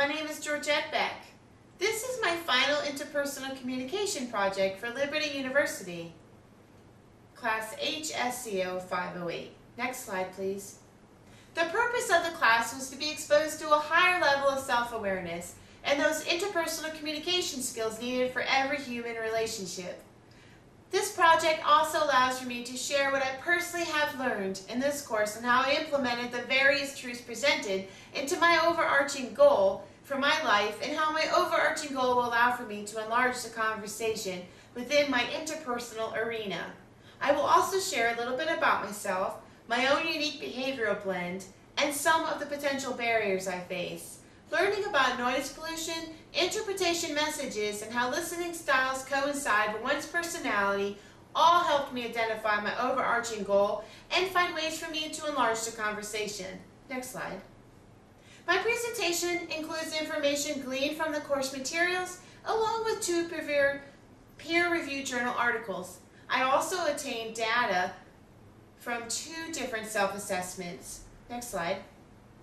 my name is Georgette Beck. This is my final interpersonal communication project for Liberty University, class HSCO508. Next slide, please. The purpose of the class was to be exposed to a higher level of self-awareness and those interpersonal communication skills needed for every human relationship. This project also allows for me to share what I personally have learned in this course and how I implemented the various truths presented into my overarching goal for my life, and how my overarching goal will allow for me to enlarge the conversation within my interpersonal arena. I will also share a little bit about myself, my own unique behavioral blend, and some of the potential barriers I face. Learning about noise pollution, interpretation messages, and how listening styles coincide with one's personality all helped me identify my overarching goal and find ways for me to enlarge the conversation. Next slide. My presentation includes information gleaned from the course materials along with 2 peer-reviewed journal articles. I also obtained data from 2 different self-assessments. Next slide.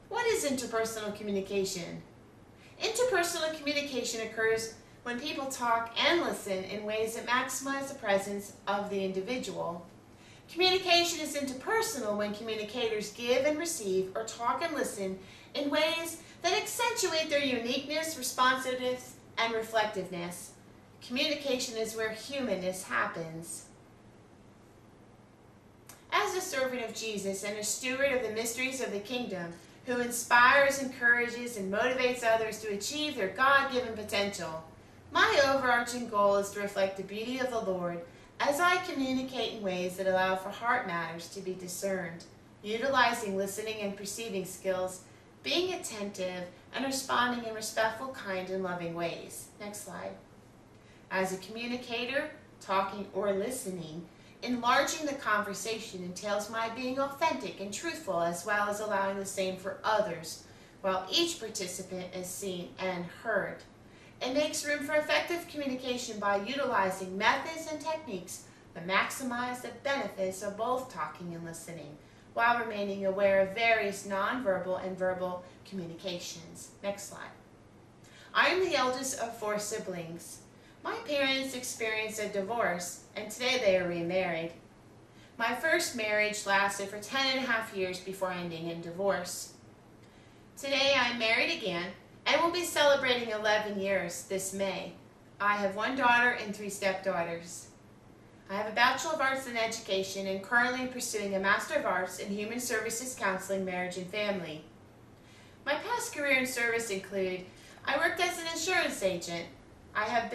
What is interpersonal communication? Interpersonal communication occurs when people talk and listen in ways that maximize the presence of the individual. Communication is interpersonal when communicators give and receive or talk and listen in ways that accentuate their uniqueness, responsiveness, and reflectiveness. Communication is where humanness happens. As a servant of Jesus and a steward of the mysteries of the kingdom, who inspires, encourages, and motivates others to achieve their God-given potential, my overarching goal is to reflect the beauty of the Lord as I communicate in ways that allow for heart matters to be discerned, utilizing listening and perceiving skills, being attentive, and responding in respectful, kind, and loving ways. Next slide. As a communicator, talking or listening, enlarging the conversation entails my being authentic and truthful, as well as allowing the same for others, while each participant is seen and heard. It makes room for effective communication by utilizing methods and techniques that maximize the benefits of both talking and listening, while remaining aware of various nonverbal and verbal communications. Next slide. I am the eldest of 4 siblings. My parents experienced a divorce, and today they are remarried. My first marriage lasted for 10.5 years before ending in divorce. Today I am married again and will be celebrating 11 years this May. I have 1 daughter and 3 stepdaughters. I have a Bachelor of Arts in Education and currently am pursuing a Master of Arts in Human Services Counseling, Marriage, and Family. My past career in service include: I worked as an insurance agent. I have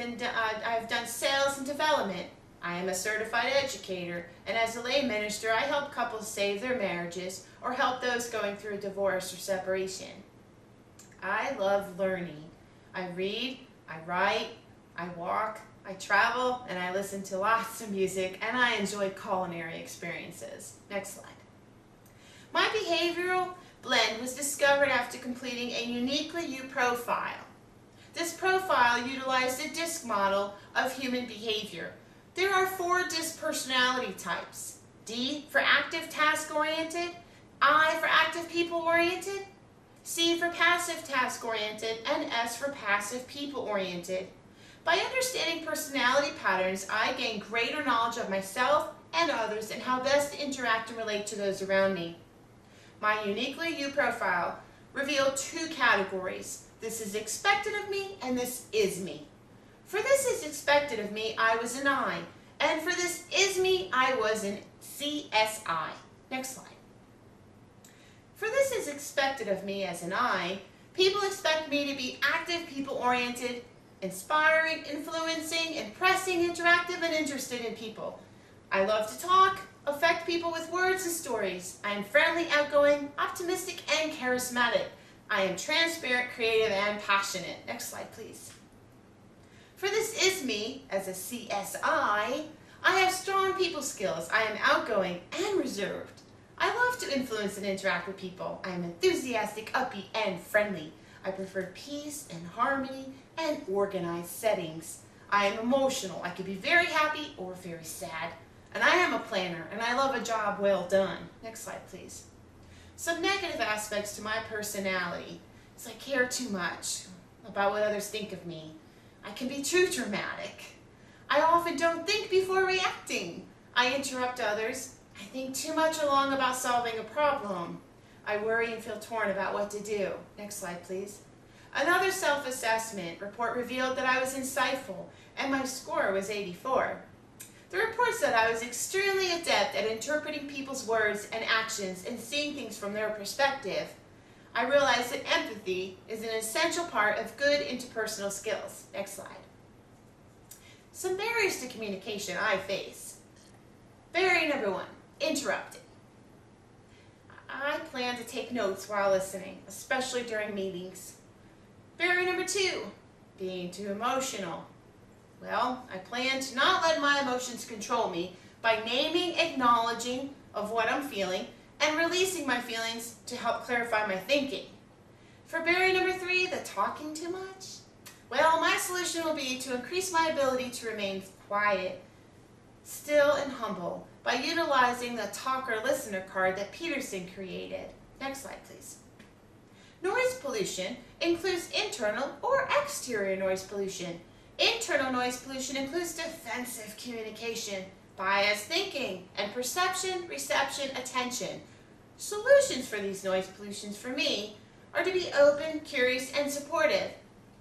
done sales and development. I am a certified educator, and as a lay minister, I help couples save their marriages or help those going through a divorce or separation. I love learning. I read, I write, I walk, I travel, and I listen to lots of music, and I enjoy culinary experiences. Next slide. My behavioral blend was discovered after completing a uniquely you profile. This profile utilized a DISC model of human behavior. There are 4 DISC personality types: D for active task-oriented, I for active people-oriented, C for passive task-oriented, and S for passive people-oriented. By understanding personality patterns, I gain greater knowledge of myself and others and how best to interact and relate to those around me. My uniquely you profile revealed 2 categories. This is expected of me, and this is me. For this is expected of me, I was an I, and for this is me, I was an CSI. Next slide. For this is expected of me as an I, people expect me to be active, people-oriented, inspiring, influencing, impressing, interactive, and interested in people. I love to talk, affect people with words and stories. I am friendly, outgoing, optimistic, and charismatic. I am transparent, creative, and passionate. Next slide, please. For this is me as a CSI, I have strong people skills. I am outgoing and reserved. I love to influence and interact with people. I am enthusiastic, upbeat, and friendly. I prefer peace and harmony and organized settings. I am emotional. I can be very happy or very sad. And I am a planner, and I love a job well done. Next slide, please. Some negative aspects to my personality is I care too much. about what others think of me. I can be too dramatic. I often don't think before reacting. I interrupt others. I think too much along about solving a problem. I worry and feel torn about what to do. Next slide, please. Another self-assessment report revealed that I was insightful, and my score was 84. The report said I was extremely adept at interpreting people's words and actions and seeing things from their perspective. I realized that empathy is an essential part of good interpersonal skills. Next slide. Some barriers to communication I face. Barrier number 1, interrupting. I plan to take notes while listening, especially during meetings. Barrier number 2, being too emotional. Well, I plan to not let my emotions control me by naming, acknowledging of what I'm feeling, and releasing my feelings to help clarify my thinking. For barrier number 3, the talking too much. Well, my solution will be to increase my ability to remain quiet, still, and humble by utilizing the talker-listener card that Peterson created. Next slide, please. Noise pollution includes internal or exterior noise pollution. Internal noise pollution includes defensive communication, biased thinking, and perception, reception, attention. Solutions for these noise pollutions for me are to be open, curious, and supportive,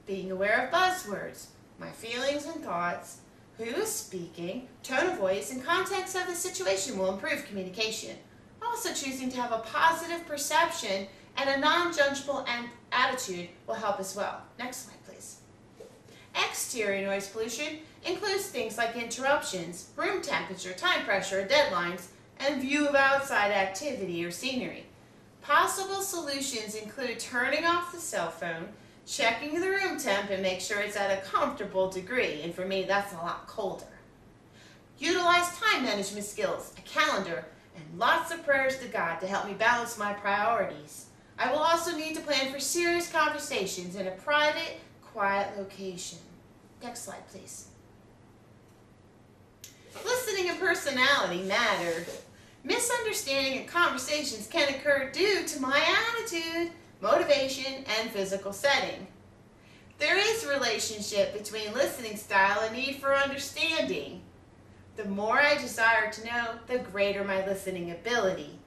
being aware of buzzwords, my feelings and thoughts, who is speaking, tone of voice, and context of the situation will improve communication. Also, choosing to have a positive perception and a non-judgmental attitude will help as well. Next slide, please. Exterior noise pollution includes things like interruptions, room temperature, time pressure, deadlines, and view of outside activity or scenery. Possible solutions include turning off the cell phone, checking the room temp and make sure it's at a comfortable degree, and for me that's a lot colder. Utilize time management skills, a calendar, and lots of prayers to God to help me balance my priorities. I will also need to plan for serious conversations in a private, quiet location. Next slide, please. Listening and personality matter. Misunderstanding in conversations can occur due to my attitude, motivation, and physical setting. There is a relationship between listening style and need for understanding. The more I desire to know, the greater my listening ability.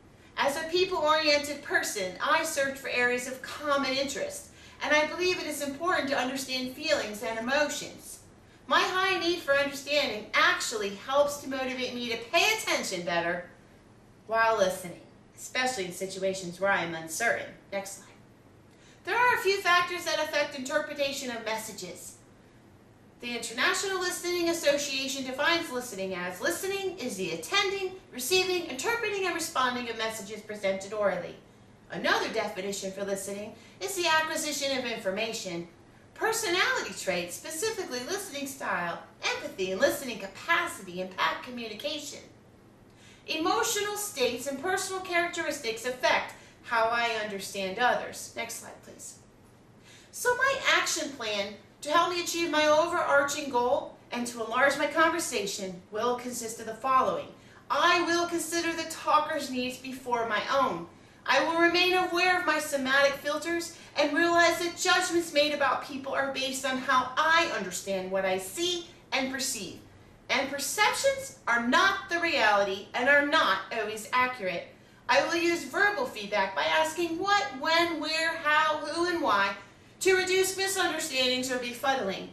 As a people-oriented person, I search for areas of common interest, and I believe it is important to understand feelings and emotions. My high need for understanding actually helps to motivate me to pay attention better while listening, especially in situations where I am uncertain. Next slide. There are a few factors that affect interpretation of messages. The International Listening Association defines listening as listening is the attending, receiving, interpreting, and responding of messages presented orally. Another definition for listening is the acquisition of information. Personality traits, specifically listening style, empathy, and listening capacity impact communication. Emotional states and personal characteristics affect how I understand others. Next slide, please. So my action plan to help me achieve my overarching goal and to enlarge my conversation will consist of the following. I will consider the talker's needs before my own. I will remain aware of my somatic filters and realize that judgments made about people are based on how I understand what I see and perceive. And perceptions are not the reality and are not always accurate. I will use verbal feedback by asking what, when, where, how, who, and why to reduce misunderstandings or befuddling.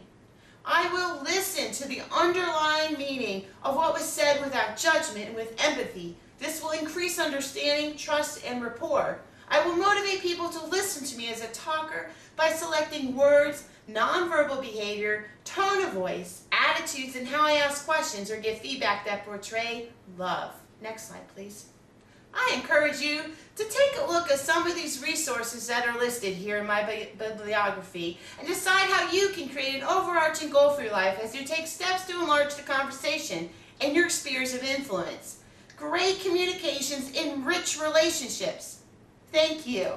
I will listen to the underlying meaning of what was said without judgment and with empathy. This will increase understanding, trust, and rapport. I will motivate people to listen to me as a talker by selecting words, nonverbal behavior, tone of voice, attitudes, and how I ask questions or give feedback that portray love. Next slide, please. I encourage you to take a look at some of these resources that are listed here in my bibliography and decide how you can create an overarching goal for your life as you take steps to enlarge the conversation and your spheres of influence. Great communications enrich relationships. Thank you.